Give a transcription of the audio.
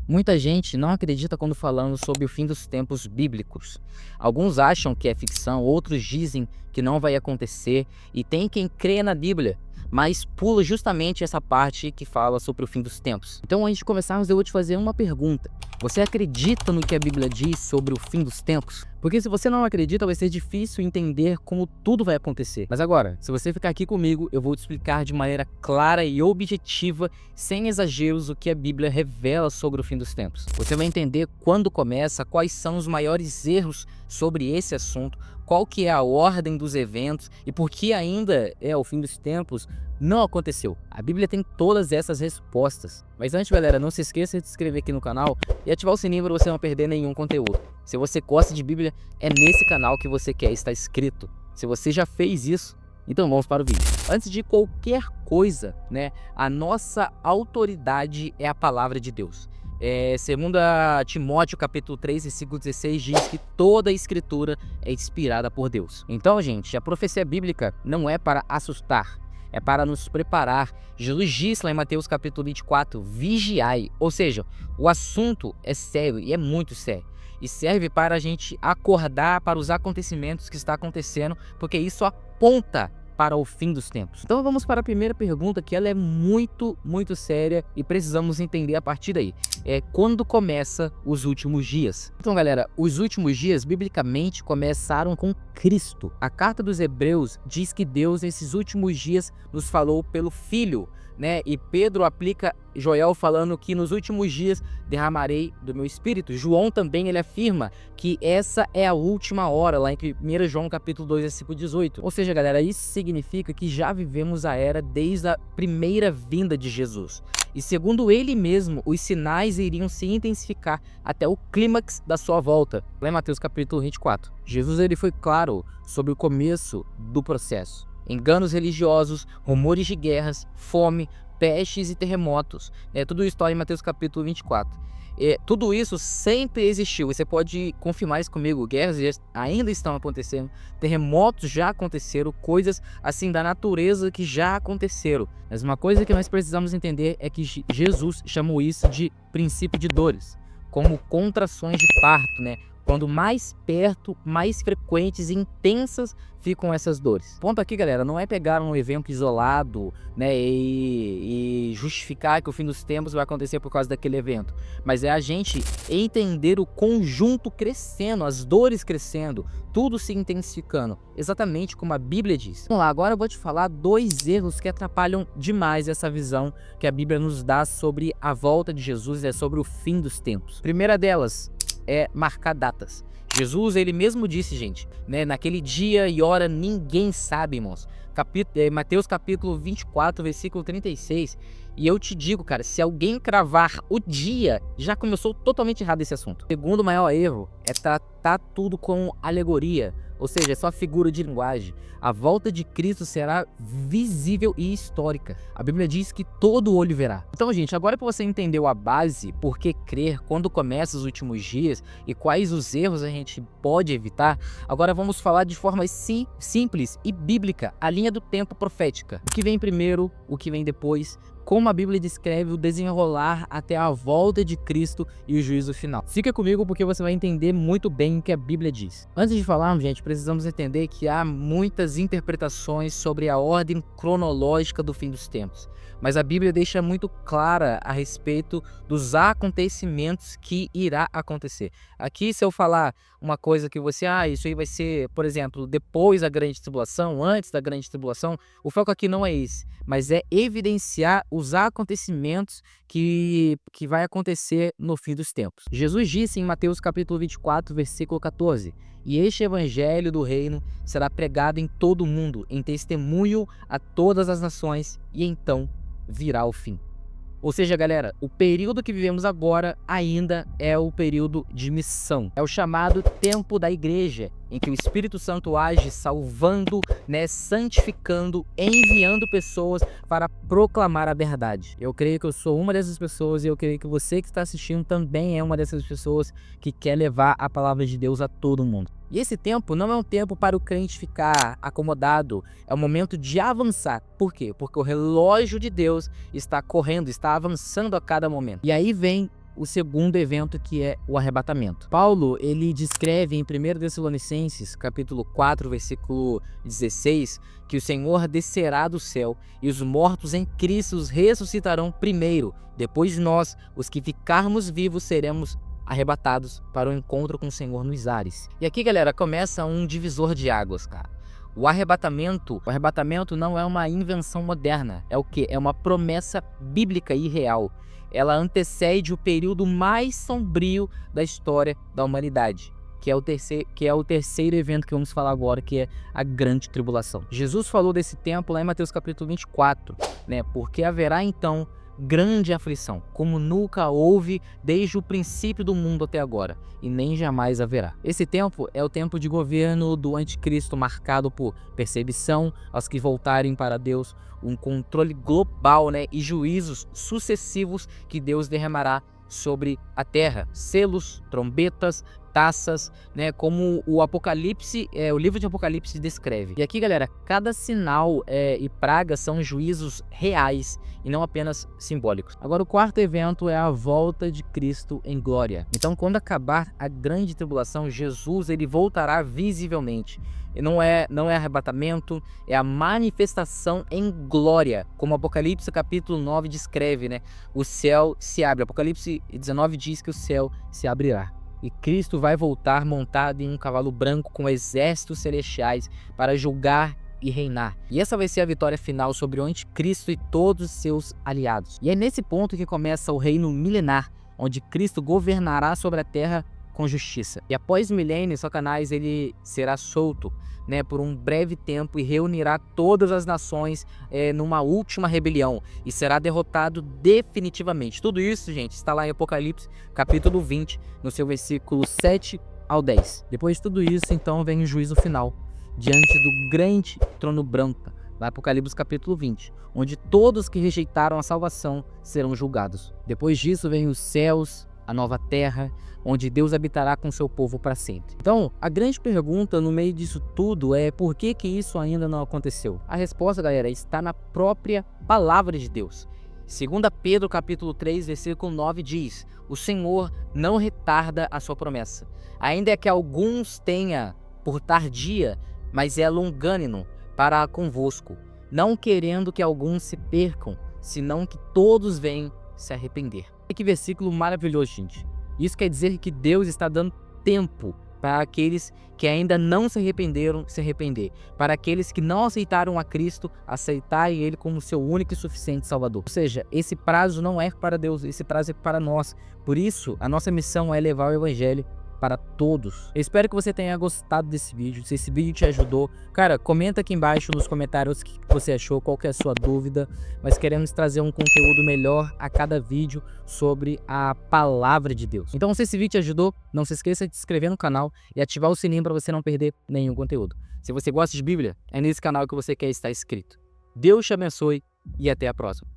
Muita gente não acredita quando falamos sobre o fim dos tempos bíblicos. Alguns acham que é ficção, outros dizem que não vai acontecer, e tem quem crê na Bíblia, mas pula justamente essa parte que fala sobre o fim dos tempos. Então, antes de começarmos, eu vou te fazer uma pergunta. Você acredita no que a Bíblia diz sobre o fim dos tempos? Porque se você não acredita, vai ser difícil entender como tudo vai acontecer. Mas agora, se você ficar aqui comigo, eu vou te explicar de maneira clara e objetiva, sem exageros, o que a Bíblia revela sobre o fim dos tempos. Você vai entender quando começa, quais são os maiores erros sobre esse assunto, qual que é a ordem dos eventos e por que ainda o fim dos tempos não aconteceu. A Bíblia tem todas essas respostas. Mas antes, galera, não se esqueça de se inscrever aqui no canal e ativar o sininho para você não perder nenhum conteúdo. Se você gosta de Bíblia, é nesse canal que você quer estar inscrito. Se você já fez isso, então vamos para o vídeo. Antes de qualquer coisa, a nossa autoridade é a palavra de Deus. Segundo Timóteo capítulo 3, versículo 16, diz que toda a escritura é inspirada por Deus. Então, gente, a profecia bíblica não é para assustar, é para nos preparar. Jesus disse lá em Mateus capítulo 24, vigiai. Ou seja, o assunto é sério e é muito sério. E serve para a gente acordar para os acontecimentos que está acontecendo, porque isso aponta para o fim dos tempos. Então vamos para a primeira pergunta, que ela é muito séria e precisamos entender a partir daí. Quando começa os últimos dias? Então, galera, os últimos dias, biblicamente, começaram com Cristo. A carta dos Hebreus diz que Deus, nesses últimos dias, nos falou pelo Filho, E Pedro aplica Joel falando que nos últimos dias derramarei do meu espírito. João também ele afirma que essa é a última hora, lá em 1 João capítulo 2, versículo 18. Ou seja, galera, isso significa que já vivemos a era desde a primeira vinda de Jesus. E segundo ele mesmo, os sinais iriam se intensificar até o clímax da sua volta. Lá em Mateus capítulo 24. Jesus ele foi claro sobre o começo do processo. Enganos religiosos, rumores de guerras, fome, pestes e terremotos. Tudo isso está em Mateus capítulo 24. Tudo isso sempre existiu. Você pode confirmar isso comigo. Guerras ainda estão acontecendo. Terremotos já aconteceram. Coisas assim da natureza que já aconteceram. Mas uma coisa que nós precisamos entender é que Jesus chamou isso de princípio de dores, como contrações de parto, Quando mais perto, mais frequentes e intensas ficam essas dores. O ponto aqui, galera, não é pegar um evento isolado, e justificar que o fim dos tempos vai acontecer por causa daquele evento. Mas é a gente entender o conjunto crescendo, as dores crescendo, tudo se intensificando, exatamente como a Bíblia diz. Vamos lá, agora eu vou te falar dois erros que atrapalham demais essa visão que a Bíblia nos dá sobre a volta de Jesus, sobre o fim dos tempos. Primeira delas é marcar datas. Jesus, ele mesmo disse, gente, naquele dia e hora ninguém sabe, irmãos. Mateus capítulo 24, versículo 36. E eu te digo, cara, se alguém cravar o dia, já começou totalmente errado esse assunto. O segundo maior erro é tratar tudo com alegoria, ou seja, é só figura de linguagem. A volta de Cristo será visível e histórica. A Bíblia diz que todo olho verá. Então, gente, agora que você entendeu a base, por que crer, quando começa os últimos dias e quais os erros a gente pode evitar, agora vamos falar de forma simples e bíblica, a linha do tempo profética. O que vem primeiro, o que vem depois, como a Bíblia descreve o desenrolar até a volta de Cristo e o juízo final. Fica comigo porque você vai entender muito bem o que a Bíblia diz. Antes de falarmos, gente, precisamos entender que há muitas interpretações sobre a ordem cronológica do fim dos tempos. Mas a Bíblia deixa muito clara a respeito dos acontecimentos que irá acontecer. Aqui, se eu falar uma coisa que você, isso aí vai ser, por exemplo, depois da grande tribulação, antes da grande tribulação, o foco aqui não é esse, mas é evidenciar os acontecimentos que vai acontecer no fim dos tempos. Jesus disse em Mateus capítulo 24, versículo 14, e este evangelho do reino será pregado em todo o mundo, em testemunho a todas as nações, e então virá o fim. Ou seja, galera, o período que vivemos agora ainda é o período de missão. É o chamado tempo da igreja, em que o Espírito Santo age salvando, santificando, enviando pessoas para proclamar a verdade. Eu creio que eu sou uma dessas pessoas e eu creio que você que está assistindo também é uma dessas pessoas que quer levar a palavra de Deus a todo mundo. E esse tempo não é um tempo para o crente ficar acomodado, é um momento de avançar. Por quê? Porque o relógio de Deus está correndo, está avançando a cada momento. E aí vem o segundo evento, que é o arrebatamento. Paulo, ele descreve em 1 Tessalonicenses, capítulo 4, versículo 16, que o Senhor descerá do céu e os mortos em Cristo ressuscitarão primeiro. Depois nós, os que ficarmos vivos, seremos arrebatados para o encontro com o Senhor nos ares. E aqui, galera, começa um divisor de águas, cara. O arrebatamento não é uma invenção moderna. É o quê? É uma promessa bíblica e real. Ela antecede o período mais sombrio da história da humanidade, que é o terceiro evento que vamos falar agora, que é a grande tribulação. Jesus falou desse tempo lá em Mateus capítulo 24, né? Porque haverá então grande aflição, como nunca houve desde o princípio do mundo até agora, e nem jamais haverá. Esse tempo é o tempo de governo do anticristo, marcado por perseguição aos que voltarem para Deus, um controle global, né, e juízos sucessivos que Deus derramará sobre a terra, selos, trombetas, taças, né, como o livro de Apocalipse descreve. E aqui, galera, cada sinal e praga são juízos reais e não apenas simbólicos. Agora, o quarto evento é a volta de Cristo em glória. Então, quando acabar a grande tribulação, Jesus ele voltará visivelmente. E não é arrebatamento, é a manifestação em glória, como Apocalipse capítulo 9 descreve, né? O céu se abre. Apocalipse 19 diz que o céu se abrirá. E Cristo vai voltar montado em um cavalo branco com exércitos celestiais para julgar e reinar. E essa vai ser a vitória final sobre o anticristo e todos os seus aliados. E é nesse ponto que começa o reino milenar, onde Cristo governará sobre a terra com justiça. E após milênios, Satanás ele será solto, né, por um breve tempo e reunirá todas as nações numa última rebelião e será derrotado definitivamente. Tudo isso, gente, está lá em Apocalipse, capítulo 20, no seu versículo 7 ao 10. Depois de tudo isso, então, vem o juízo final, diante do grande trono branco, lá em Apocalipse capítulo 20, onde todos que rejeitaram a salvação serão julgados. Depois disso, vem os céus, a nova terra, onde Deus habitará com seu povo para sempre. Então, a grande pergunta no meio disso tudo é por que isso ainda não aconteceu? A resposta, galera, está na própria palavra de Deus. 2 Pedro capítulo 3, versículo 9 diz: o Senhor não retarda a sua promessa, ainda que alguns tenha por tardia, mas é longânimo para convosco, não querendo que alguns se percam, senão que todos venham se arrepender. Que versículo maravilhoso, gente. Isso quer dizer que Deus está dando tempo para aqueles que ainda não se arrependeram se arrepender, para aqueles que não aceitaram a Cristo aceitarem Ele como seu único e suficiente Salvador. Ou seja, esse prazo não é para Deus, esse prazo é para nós. Por isso, a nossa missão é levar o Evangelho para todos. Eu espero que você tenha gostado desse vídeo. Se esse vídeo te ajudou, cara, comenta aqui embaixo nos comentários o que você achou, qual que é a sua dúvida. Nós queremos trazer um conteúdo melhor a cada vídeo sobre a palavra de Deus. Então, se esse vídeo te ajudou, não se esqueça de se inscrever no canal e ativar o sininho para você não perder nenhum conteúdo. Se você gosta de Bíblia, é nesse canal que você quer estar inscrito. Deus te abençoe e até a próxima.